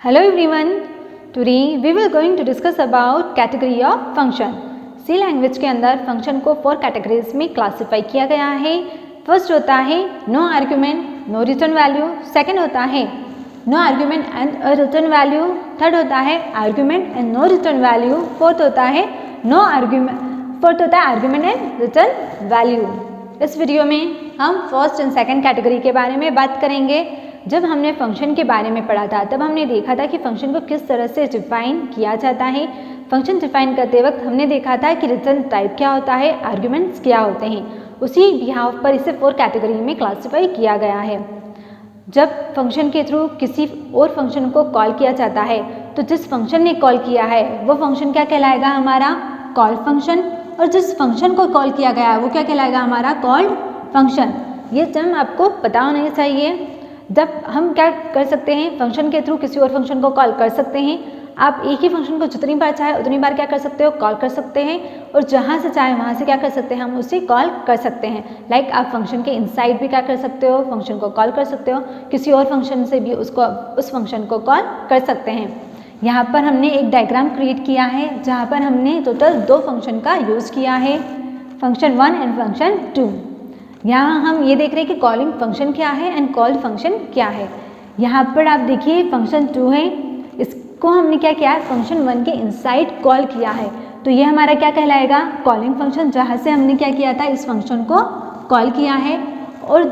Hello everyone. Today we will going to discuss about category of function. C language के अंदर function को 4 categories में classify किया गया है. First होता है no argument, no return value. Second होता है no argument and a return value. Third होता है argument and no return value. Fourth होता है argument and return value. इस वीडियो में हम फर्स्ट एंड सेकंड कैटेगरी के बारे में बात करेंगे. जब हमने फंक्शन के बारे में पढ़ा था तब हमने देखा था कि फंक्शन को किस तरह से डिफाइन किया जाता है. फंक्शन डिफाइन करते वक्त हमने देखा था कि रिटर्न टाइप क्या होता है, आर्ग्यूमेंट्स क्या होते हैं. उसी बिहाफ पर इसे 4 कैटेगरी में क्लासिफाई किया गया है. जब फंक्शन के थ्रू किसी और फंक्शन को कॉल किया जाता है तो जिस फंक्शन ने कॉल किया है वो फंक्शन क्या कहलाएगा, हमारा कॉल फंक्शन. और जिस फंक्शन को कॉल किया गया है वो क्या कहलाएगा, हमारा कॉल्ड फंक्शन. ये टर्म आपको पता होना चाहिए. जब हम क्या कर सकते हैं, फंक्शन के थ्रू किसी और फंक्शन को कॉल कर सकते हैं. आप एक ही फंक्शन को जितनी बार चाहे उतनी बार क्या कर सकते हो, कॉल कर सकते हैं. और जहाँ से चाहे वहाँ से क्या कर सकते हैं, हम उसे कॉल कर सकते हैं. लाइक आप फंक्शन के इनसाइड भी क्या कर सकते हो, फंक्शन को कॉल कर सकते हो. किसी और फंक्शन से भी उस फंक्शन को कॉल कर सकते हैं. यहाँ पर हमने एक डायग्राम क्रिएट किया है जहाँ पर हमने टोटल 2 फंक्शन का यूज़ किया है, फंक्शन 1 एंड फंक्शन 2. यहाँ हम ये देख रहे हैं कि कॉलिंग फंक्शन क्या है एंड कॉल्ड फंक्शन क्या है. यहाँ पर आप देखिए फंक्शन 2 है, इसको हमने क्या किया है, फंक्शन 1 के इनसाइड कॉल किया है. तो ये हमारा क्या कहलाएगा, कॉलिंग फंक्शन, जहाँ से हमने क्या किया था, इस फंक्शन को कॉल किया है. और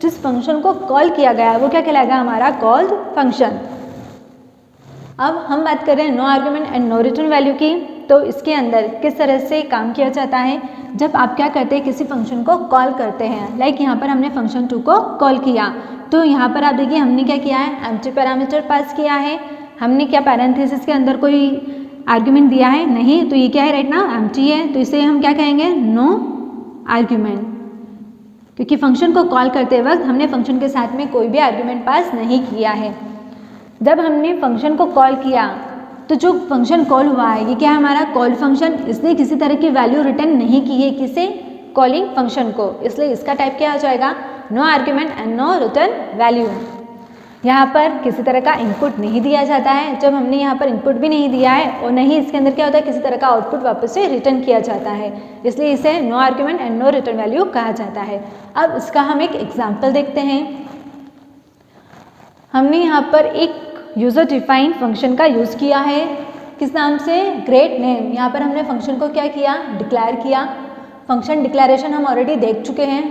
जिस फंक्शन को कॉल किया गया है वो क्या कहलाएगा, हमारा कॉल्ड फंक्शन. अब हम बात कर रहे हैं no argument and no return value की. तो इसके अंदर किस तरह से काम किया जाता है, जब आप क्या करते हैं, किसी फंक्शन को कॉल करते हैं. लाइक यहाँ पर हमने फंक्शन 2 को कॉल किया. तो यहाँ पर आप देखिए हमने क्या किया है, एम्प्टी पैरामीटर पास किया है. हमने क्या पैरेंथेसिस के अंदर कोई आर्ग्यूमेंट दिया है नहीं. तो ये क्या है, राइट ना, एम्प्टी है. तो इसे हम क्या कहेंगे, नो आर्ग्यूमेंट, क्योंकि फंक्शन को कॉल करते वक्त हमने फंक्शन के साथ में कोई भी आर्ग्यूमेंट पास नहीं किया है. जब हमने फंक्शन को कॉल किया तो जो फंक्शन कॉल हुआ है ये क्या है, हमारा कॉल फंक्शन. इसने किसी तरह की वैल्यू रिटर्न नहीं की है, किसे, कॉलिंग फंक्शन को. इसलिए इसका टाइप क्या हो जाएगा, no argument and no return value. यहाँ पर किसी तरह का इनपुट नहीं दिया जाता है. जब हमने यहाँ पर इनपुट भी नहीं दिया है और नहीं इसके अंदर क्या होता है, किसी तरह का आउटपुट वापस से रिटर्न किया जाता है. इसलिए इसे no argument and no return value कहा जाता है. अब इसका हम एक एग्जाम्पल देखते हैं. हमने यहाँ पर एक यूज़र डिफाइन फंक्शन का यूज़ किया है, किस नाम से, ग्रेट नेम. यहाँ पर हमने फंक्शन को क्या किया, डिक्लेयर किया. फंक्शन डिक्लेरेशन हम ऑलरेडी देख चुके हैं.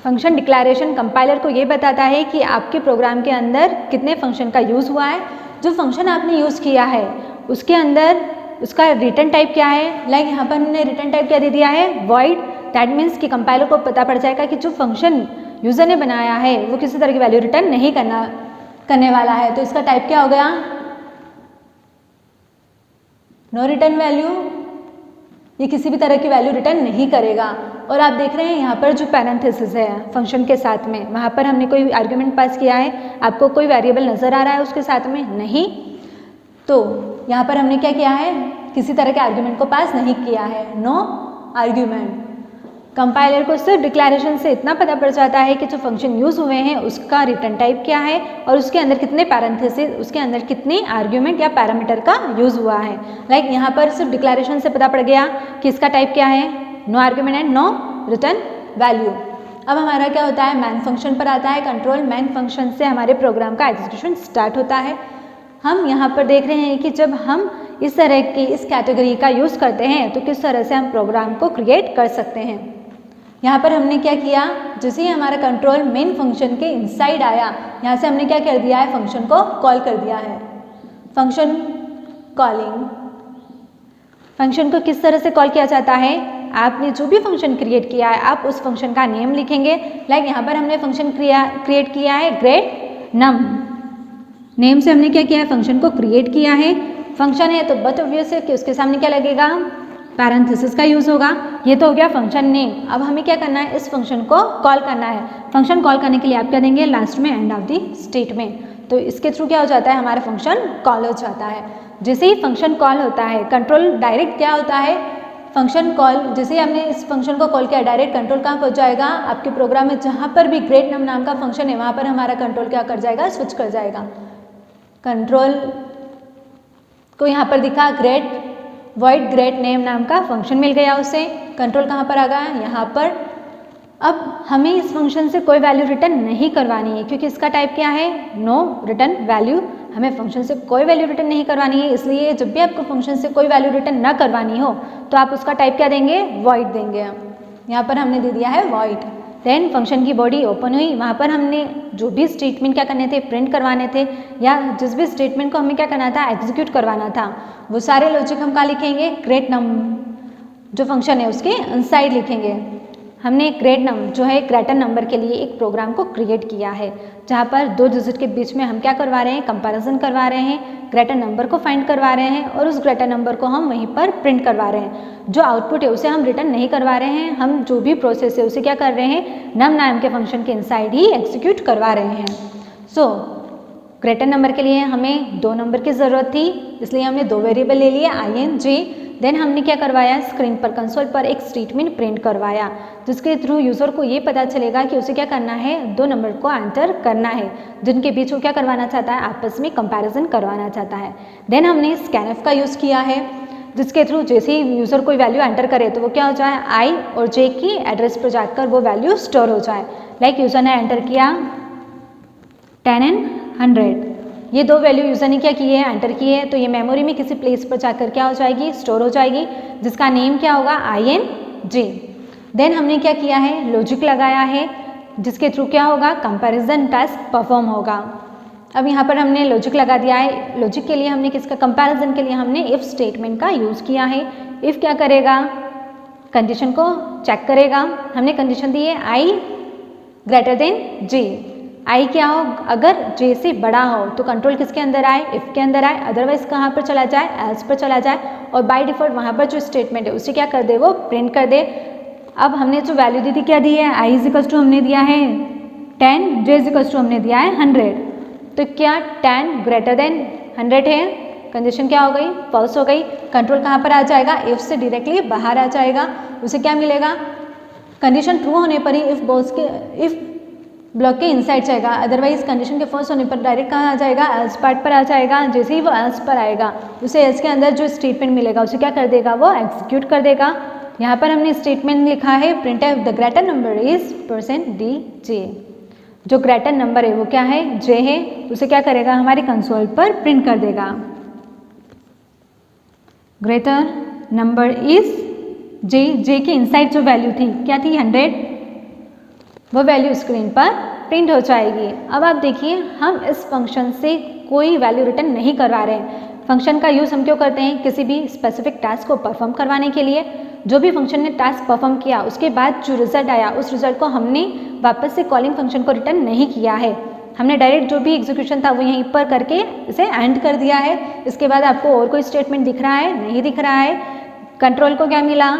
फंक्शन डिक्लेरेशन कंपाइलर को ये बताता है कि आपके प्रोग्राम के अंदर कितने फंक्शन का यूज़ हुआ है. जो फंक्शन आपने यूज़ किया है उसके अंदर उसका रिटर्न टाइप क्या है. लाइक यहाँ पर हमने रिटर्न टाइप क्या दे दिया है, वॉइड. दैट मीन्स कि कंपाइलर को पता पड़ जाएगा कि जो फंक्शन यूज़र ने बनाया है वो किसी तरह की वैल्यू रिटर्न नहीं करने वाला है. तो इसका टाइप क्या हो गया, नो रिटर्न वैल्यू. ये किसी भी तरह की वैल्यू रिटर्न नहीं करेगा. और आप देख रहे हैं यहाँ पर जो पैरेंथेसिस है फंक्शन के साथ में, वहाँ पर हमने कोई आर्ग्यूमेंट पास किया है. आपको कोई वेरिएबल नज़र आ रहा है उसके साथ में, नहीं. तो यहाँ पर हमने क्या किया है, किसी तरह के आर्ग्यूमेंट को पास नहीं किया है, नो आर्ग्यूमेंट. कंपाइलर को सिर्फ डिक्लेरेशन से इतना पता पड़ जाता है कि जो फंक्शन यूज़ हुए हैं उसका रिटर्न टाइप क्या है और उसके अंदर कितने पैरेंथेसिस, उसके अंदर कितने आर्ग्यूमेंट या पैरामीटर का यूज़ हुआ है. लाइक यहाँ पर सिर्फ डिक्लेरेशन से पता पड़ गया कि इसका टाइप क्या है, no argument and no return value. अब हमारा क्या होता है, मैन फंक्शन पर आता है कंट्रोल. मैन फंक्शन से हमारे प्रोग्राम का एग्जीक्यूशन स्टार्ट होता है. हम यहाँ पर देख रहे हैं कि जब हम इस तरह की इस कैटेगरी का यूज़ करते हैं तो किस तरह से हम प्रोग्राम को क्रिएट कर सकते हैं. यहाँ पर हमने क्या किया, जैसे ही हमारा कंट्रोल मेन फंक्शन के इनसाइड आया, यहाँ से हमने क्या कर दिया है, फंक्शन को कॉल कर दिया है. Function calling. फंक्शन को किस तरह से कॉल किया जाता है, आपने जो भी फंक्शन क्रिएट किया है आप उस फंक्शन का नेम लिखेंगे. लाइक यहाँ पर हमने फंक्शन क्रिएट किया है ग्रेट नम. नेम से हमने क्या किया है, फंक्शन को क्रिएट किया है. फंक्शन है तो बट ऑब्वियस है कि उसके सामने क्या लगेगा, पैरेंथेसिस का यूज़ होगा. ये तो हो गया फंक्शन नेम. अब हमें क्या करना है, इस फंक्शन को कॉल करना है. फंक्शन कॉल करने के लिए आप क्या देंगे, लास्ट में एंड ऑफ द स्टेटमेंट. तो इसके थ्रू क्या हो जाता है, हमारा फंक्शन कॉल हो जाता है. जैसे ही फंक्शन कॉल होता है कंट्रोल डायरेक्ट क्या होता है, फंक्शन कॉल. जैसे ही हमने इस फंक्शन को कॉल किया डायरेक्ट कंट्रोल कहाँ पहुँच जाएगा, आपके प्रोग्राम में जहाँ पर भी ग्रेट नम नाम का फंक्शन है वहाँ पर हमारा कंट्रोल क्या कर जाएगा, स्विच कर जाएगा. कंट्रोल को यहाँ पर दिखा ग्रेट वॉइड ग्रेट नेम नाम का फंक्शन मिल गया उसे। कंट्रोल कहाँ पर आ गया, यहाँ पर। अब हमें इस फंक्शन से कोई वैल्यू रिटर्न नहीं करवानी है क्योंकि इसका टाइप क्या है, नो रिटर्न वैल्यू। हमें फंक्शन से कोई वैल्यू रिटर्न नहीं करवानी है, इसलिए जब भी आपको फंक्शन से कोई वैल्यू रिटर्न ना करवानी हो तो आप उसका टाइप क्या देंगे, वॉइड देंगे। यहाँ पर हमने दे दिया है वॉइड। देन फंक्शन की बॉडी ओपन हुई, वहाँ पर हमने जो भी स्टेटमेंट क्या करने थे, प्रिंट करवाने थे, या जिस भी स्टेटमेंट को हमें क्या करना था, एग्जीक्यूट करवाना था, वो सारे लॉजिक हम कहाँ लिखेंगे, ग्रेट नम जो फंक्शन है उसके इनसाइड लिखेंगे। हमने ग्रेट नम जो है ग्रेटर नंबर के लिए एक प्रोग्राम को क्रिएट किया है जहाँ पर दो डिजिट के बीच में हम क्या करवा रहे हैं, कंपैरिजन करवा रहे हैं, ग्रेटर नंबर को फाइंड करवा रहे हैं और उस ग्रेटर नंबर को हम वहीं पर प्रिंट करवा रहे हैं। जो आउटपुट है उसे हम रिटर्न नहीं करवा रहे हैं, हम जो भी प्रोसेस है उसे क्या कर रहे हैं, नम नाम के फंक्शन के इनसाइड ही एग्जीक्यूट करवा रहे हैं। सो ग्रेटर नंबर के लिए हमें 2 नंबर की ज़रूरत थी, इसलिए हमने 2 वेरिएबल ले लिए ING। देन हमने क्या करवाया, स्क्रीन पर कंसोल पर एक स्टेटमेंट प्रिंट करवाया जिसके थ्रू यूज़र को ये पता चलेगा कि उसे क्या करना है, 2 नंबर को एंटर करना है जिनके बीच वो क्या करवाना चाहता है, आपस में कंपैरिजन करवाना चाहता है। देन हमने स्कैनफ का यूज़ किया है जिसके थ्रू जैसे ही यूज़र कोई वैल्यू एंटर करे तो वो क्या हो जाए, I और J की एड्रेस पर जाकर वो वैल्यू स्टोर हो जाए। लाइक यूज़र ने एंटर किया 10 and 100, ये 2 वैल्यू यूज़र ने क्या किए हैं, एंटर किए हैं, तो ये मेमोरी में किसी प्लेस पर जाकर क्या हो जाएगी, स्टोर हो जाएगी, जिसका नेम क्या होगा, ING। देन हमने क्या किया है, लॉजिक लगाया है जिसके थ्रू क्या होगा, कंपैरिजन टास्क परफॉर्म होगा। अब यहाँ पर हमने लॉजिक लगा दिया है। लॉजिक के लिए हमने किसका, कंपैरिजन के लिए हमने इफ़ स्टेटमेंट का यूज़ किया है। इफ़ क्या करेगा, कंडीशन को चेक करेगा। हमने कंडीशन दी है I greater than J। I क्या हो, अगर J से बड़ा हो तो कंट्रोल किसके अंदर आए, इफ़ के अंदर आए, अदरवाइज कहाँ पर चला जाए, एल्स पर चला जाए, और बाय डिफ़ॉल्ट वहाँ पर जो स्टेटमेंट है उसे क्या कर दे, वो प्रिंट कर दे। अब हमने जो वैल्यू दी थी क्या दी है, I इज इक्वल्स टू हमने दिया है 10, J इज इक्वल्स टू हमने दिया है 100। तो क्या 10 ग्रेटर देन 100 है, कंडीशन क्या हो गई, फॉल्स हो गई। कंट्रोल कहाँ पर आ जाएगा, इफ़ से डायरेक्टली बाहर आ जाएगा। उसे क्या मिलेगा, कंडीशन ट्रू होने पर ही इफ़ ब्लॉक के इनसाइड जाएगा, अदरवाइज कंडीशन के फर्स्ट होने पर डायरेक्ट कहाँ आ जाएगा, एल्स पार्ट पर आ जाएगा। जैसे ही वो एल्स पर आएगा उसे एल्स के अंदर जो स्टेटमेंट मिलेगा उसे क्या कर देगा, वो एग्जीक्यूट कर देगा। यहाँ पर हमने स्टेटमेंट लिखा है print the greater number is %DJ। जो ग्रेटर नंबर है वो क्या है, J है, उसे क्या करेगा, हमारे कंसोल पर प्रिंट कर देगा। ग्रेटर नंबर इज J के इनसाइड जो वैल्यू थी क्या थी, 100, वो वैल्यू स्क्रीन पर प्रिंट हो जाएगी। अब आप देखिए, हम इस फंक्शन से कोई वैल्यू रिटर्न नहीं करवा रहे हैं। फंक्शन का यूज़ हम क्यों करते हैं, किसी भी स्पेसिफिक टास्क को परफॉर्म करवाने के लिए। जो भी फंक्शन ने टास्क परफॉर्म किया उसके बाद जो रिजल्ट आया उस रिजल्ट को हमने वापस से कॉलिंग फंक्शन को रिटर्न नहीं किया है। हमने डायरेक्ट जो भी एग्जीक्यूशन था वो यहीं पर करके इसे एंड कर दिया है। इसके बाद आपको और कोई स्टेटमेंट दिख रहा है, नहीं दिख रहा है। कंट्रोल को क्या मिला,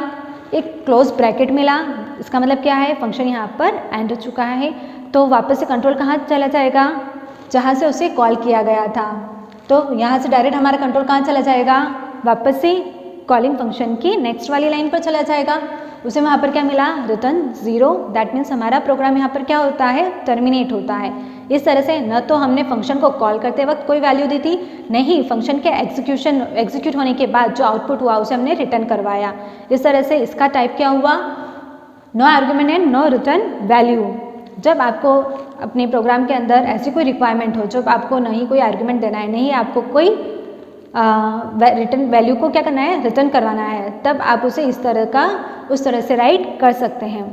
एक क्लोज ब्रैकेट मिला, इसका मतलब क्या है, फंक्शन यहाँ पर एंड हो चुका है। तो वापस से कंट्रोल कहाँ चला जाएगा, जहाँ से उसे कॉल किया गया था। तो यहाँ से डायरेक्ट हमारा कंट्रोल कहाँ चला जाएगा, वापस से कॉलिंग फंक्शन की नेक्स्ट वाली लाइन पर चला जाएगा। उसे वहाँ पर क्या मिला, रिटर्न 0। दैट मीन्स हमारा प्रोग्राम यहाँ पर क्या होता है, टर्मिनेट होता है। इस तरह से न तो हमने फंक्शन को कॉल करते वक्त कोई वैल्यू दी थी, नहीं फंक्शन के एग्जीक्यूट होने के बाद जो आउटपुट हुआ उसे हमने रिटर्न करवाया। इस तरह से इसका टाइप क्या हुआ, no argument and no return value. जब आपको अपने प्रोग्राम के अंदर ऐसी कोई रिक्वायरमेंट हो, जब आपको नहीं कोई आर्ग्यूमेंट देना है, नहीं आपको कोई रिटर्न वैल्यू को क्या करना है, रिटर्न करवाना है, तब आप उसे उस तरह से राइट कर सकते हैं।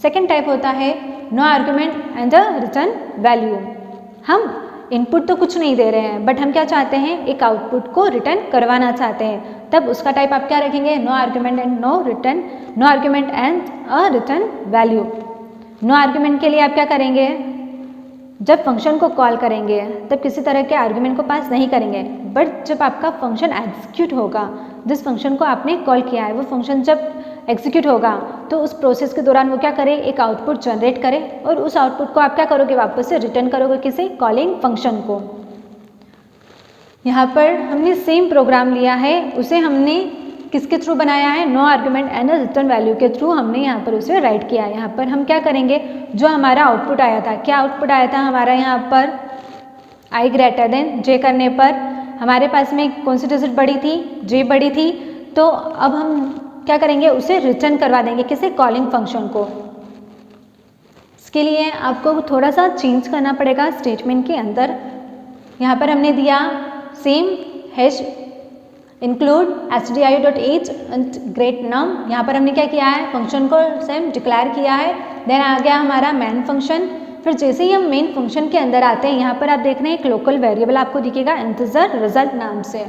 सेकेंड टाइप होता है no argument and the return value. हम इनपुट तो कुछ नहीं दे रहे हैं, बट हम क्या चाहते हैं, एक आउटपुट को रिटर्न करवाना चाहते हैं। तब उसका टाइप आप क्या रखेंगे, no argument and no argument and a return value. No argument के लिए आप क्या करेंगे, जब फंक्शन को कॉल करेंगे तब किसी तरह के आर्ग्यूमेंट को पास नहीं करेंगे, बट जब आपका फंक्शन एग्जीक्यूट होगा, जिस फंक्शन को आपने कॉल किया है वो फंक्शन जब एग्जीक्यूट होगा तो उस प्रोसेस के दौरान वो क्या करे, एक आउटपुट जनरेट करे, और उस आउटपुट को आप क्या करोगे, वापस से रिटर्न करोगे किसी कॉलिंग फंक्शन को। यहाँ पर हमने सेम प्रोग्राम लिया है, उसे हमने किसके थ्रू बनाया है, no argument and return value के थ्रू हमने यहाँ पर उसे राइट किया है। यहाँ पर हम क्या करेंगे, जो हमारा आउटपुट आया था, क्या आउटपुट आया था हमारा यहाँ पर, आई ग्रेटर देन जे करने पर हमारे पास में कौन सी डिजिट बड़ी थी, जे बड़ी थी, तो अब हम क्या करेंगे, उसे रिटर्न करवा देंगे, किसे, कॉलिंग फंक्शन को। इसके लिए आपको थोड़ा सा चेंज करना पड़ेगा स्टेटमेंट के अंदर। यहाँ पर हमने दिया same hash include stdio.h and great num. यहाँ पर हमने क्या किया है, फंक्शन को सेम डिक्लेयर किया है। देन आ गया हमारा मेन फंक्शन। फिर जैसे ही हम मेन फंक्शन के अंदर आते हैं, यहाँ पर आप देख रहे हैं एक लोकल वेरिएबल आपको दिखेगा इंटीजर रिजल्ट नाम से।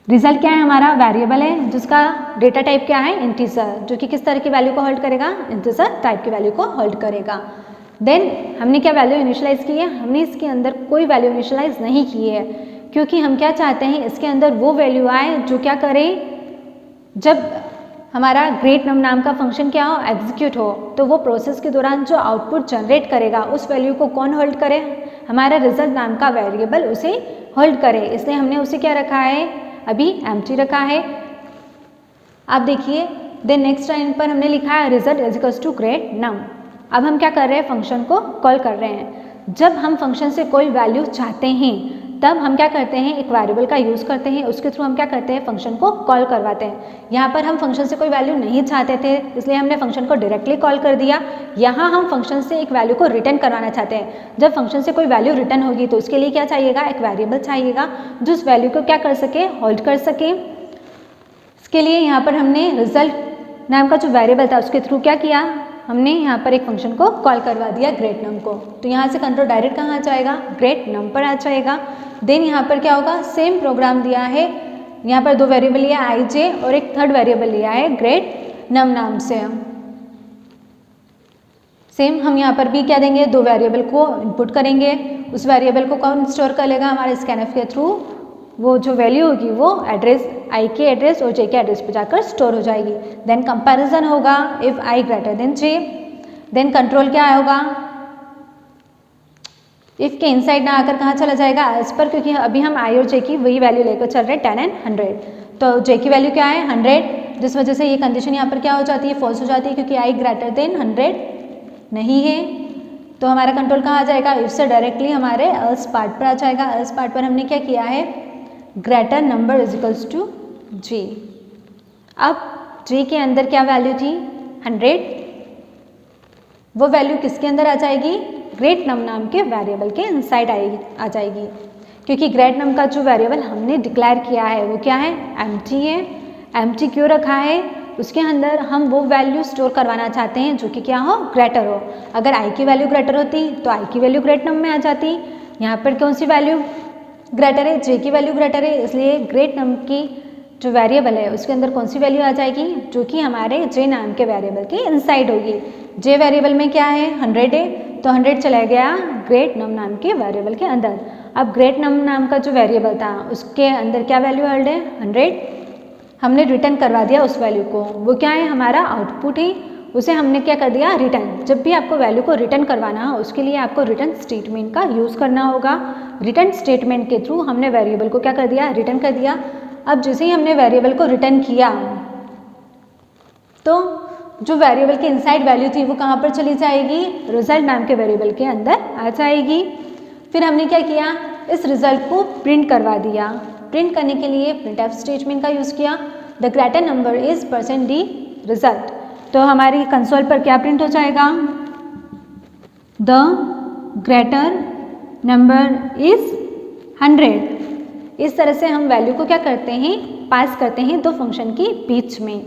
रिजल्ट क्या है, हमारा वेरिएबल है जिसका डेटा टाइप क्या है, इंटीजर, जो कि किस तरह की वैल्यू को होल्ड करेगा, इंटीजर टाइप की वैल्यू को होल्ड करेगा। देन हमने क्या वैल्यू इनिशियलाइज की है, हमने इसके अंदर कोई वैल्यू इनिशियलाइज नहीं की है, क्योंकि हम क्या चाहते हैं, इसके अंदर वो वैल्यू आए जो क्या करे, जब हमारा ग्रेट नम नाम का फंक्शन क्या हो, एग्जीक्यूट हो, तो वो प्रोसेस के दौरान जो आउटपुट जनरेट करेगा उस वैल्यू को कौन होल्ड करे, हमारा रिजल्ट नाम का वेरिएबल उसे होल्ड करे। इसलिए हमने उसे क्या रखा है, अभी एम्प्टी रखा है। आप देखिए देन नेक्स्ट लाइन पर हमने लिखा है result is equals to great num. अब हम क्या कर रहे हैं, फंक्शन को कॉल कर रहे हैं। जब हम फंक्शन से कोई वैल्यू चाहते हैं तब हम क्या करते हैं, एक वेरिएबल का यूज़ करते हैं, उसके थ्रू हम क्या करते हैं, फंक्शन को कॉल करवाते हैं। यहाँ पर हम फंक्शन से कोई वैल्यू नहीं चाहते थे, इसलिए हमने फंक्शन को डायरेक्टली कॉल कर दिया। यहाँ हम फंक्शन से एक वैल्यू को रिटर्न करवाना चाहते हैं। जब फंक्शन से कोई वैल्यू रिटर्न होगी तो उसके लिए क्या चाहिएगा, एक वेरिएबल चाहिएगा जो उस वैल्यू को क्या कर सके, होल्ड कर सके। इसके लिए यहाँ पर हमने रिजल्ट नाम का जो वेरिएबल था उसके थ्रू क्या किया, हमने यहाँ पर एक फंक्शन को कॉल करवा दिया ग्रेट नम को। तो यहाँ से कंट्रोल डायरेक्ट कहाँ आ जाएगा, ग्रेट नम पर आ जाएगा। देन यहाँ पर क्या होगा, सेम प्रोग्राम दिया है, यहाँ पर दो वेरिएबल लिया है आई जे और एक थर्ड वेरिएबल लिया है ग्रेट नम नाम से। सेम हम यहाँ पर भी क्या देंगे, दो वेरिएबल को इनपुट करेंगे, उस वेरिएबल को कौन स्टोर कर लेगा, हमारे स्कैनफ के थ्रू वो जो वैल्यू होगी वो एड्रेस आई के एड्रेस और जे के एड्रेस पर जाकर स्टोर हो जाएगी। देन कंपैरिजन होगा if I greater than J. Then control क्या होगा, इफ के इनसाइड ना आकर कहाँ चला जाएगा, एज पर, क्योंकि अभी हम आई और जे की वही वैल्यू लेकर चल रहे हैं 10 एंड 100। तो जे की वैल्यू क्या है 100, जिस वजह से ये कंडीशन यहाँ पर क्या हो जाती है, फॉल्स हो जाती है, क्योंकि आई ग्रेटर देन 100 नहीं है। तो हमारा कंट्रोल कहाँ आ जाएगा, इफ से डायरेक्टली हमारे एल्स पार्ट पर आ जाएगा। एल्स पार्ट पर हमने क्या किया है, greater number is equals to G. अब जी के अंदर क्या वैल्यू थी 100, वो वैल्यू किसके अंदर आ जाएगी, ग्रेट नम नाम के वेरिएबल के इनसाइड आ जाएगी, क्योंकि ग्रेट नम का जो वेरिएबल हमने डिक्लेयर किया है वो क्या है, एम्प्टी है। एम्प्टी क्यों रखा है, उसके अंदर हम वो वैल्यू स्टोर करवाना चाहते हैं जो कि क्या हो, ग्रेटर हो। अगर आई की वैल्यू ग्रेटर होती तो आई की वैल्यू ग्रेट नम में आ जाती। यहाँ पर कौन सी वैल्यू ग्रेटर है, जे की वैल्यू ग्रेटर है, इसलिए ग्रेट नम की जो वेरिएबल है उसके अंदर कौन सी वैल्यू आ जाएगी, जो कि हमारे जे नाम के वेरिएबल के इनसाइड होगी। जे वेरिएबल में क्या है 100 है, तो 100 चला गया ग्रेट नम नाम के वेरिएबल के अंदर। अब ग्रेट नम नाम का जो वेरिएबल था उसके अंदर क्या वैल्यू होल्ड है 100, हमने रिटर्न करवा दिया उस वैल्यू को। वो क्या है, हमारा आउटपुट है, उसे हमने क्या कर दिया, रिटर्न। जब भी आपको वैल्यू को रिटर्न करवाना हो उसके लिए आपको रिटर्न स्टेटमेंट का यूज़ करना होगा। रिटर्न स्टेटमेंट के थ्रू हमने वेरिएबल को क्या कर दिया, रिटर्न कर दिया। अब जैसे ही हमने वेरिएबल को रिटर्न किया तो जो वेरिएबल के इनसाइड वैल्यू थी वो कहाँ पर चली जाएगी, रिजल्ट नाम के वेरिएबल के अंदर आ जाएगी। फिर हमने क्या किया, इस रिजल्ट को प्रिंट करवा दिया। प्रिंट करने के लिए प्रिंटफ स्टेटमेंट का यूज़ किया। The greater number is %d result. तो हमारी कंसोल पर क्या प्रिंट हो जाएगा, द ग्रेटर नंबर इज 100। इस तरह से हम वैल्यू को क्या करते हैं, पास करते हैं दो फंक्शन के बीच में।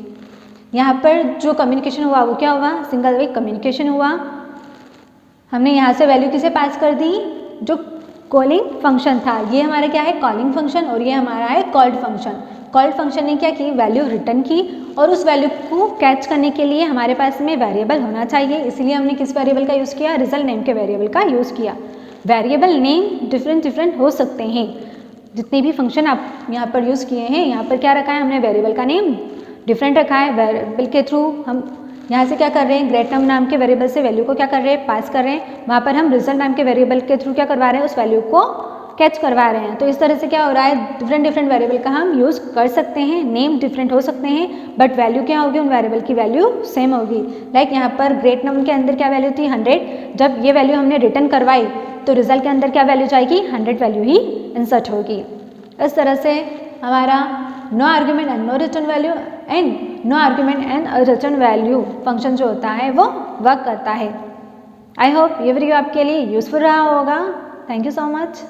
यहाँ पर जो कम्युनिकेशन हुआ वो क्या हुआ, सिंगल वे कम्युनिकेशन हुआ। हमने यहाँ से वैल्यू किसे पास कर दी, जो कॉलिंग फंक्शन था, ये हमारा क्या है कॉलिंग फंक्शन, और ये हमारा है कॉल्ड फंक्शन। कॉल्ड फंक्शन ने क्या की, वैल्यू रिटर्न की, और उस वैल्यू को कैच करने के लिए हमारे पास में वेरिएबल होना चाहिए, इसलिए हमने किस वेरिएबल का यूज़ किया, रिजल्ट नेम के वेरिएबल का यूज़ किया। वेरिएबल नेम डिफरेंट हो सकते हैं, जितने भी फंक्शन आप यहाँ पर यूज़ किए हैं, यहाँ पर क्या रखा है हमने, वेरिएबल का नेम डिफरेंट रखा है। वेरिएबल के थ्रू हम यहाँ से क्या कर रहे हैं, ग्रेट नम नाम के वेरिएबल से वैल्यू को क्या कर रहे हैं, पास कर रहे हैं। वहाँ पर हम रिजल्ट नाम के वेरिएबल के थ्रू क्या करवा रहे हैं, उस वैल्यू को कैच करवा रहे हैं। तो इस तरह से क्या हो रहा है, डिफरेंट वेरिएबल का हम यूज़ कर सकते हैं, नेम डिफरेंट हो सकते हैं बट वैल्यू क्या होगी, उन वेरिएबल की वैल्यू सेम होगी। लाइक यहाँ पर ग्रेट नंबर के अंदर क्या वैल्यू थी 100, जब ये वैल्यू हमने रिटर्न करवाई तो रिजल्ट के अंदर क्या वैल्यू जाएगी 100 वैल्यू ही इंसर्ट होगी। इस तरह से हमारा no argument and no return value and no argument and return value function जो होता है वो वर्क करता है। आई होप ये वीडियो आपके लिए यूजफुल रहा होगा। Thank you so much.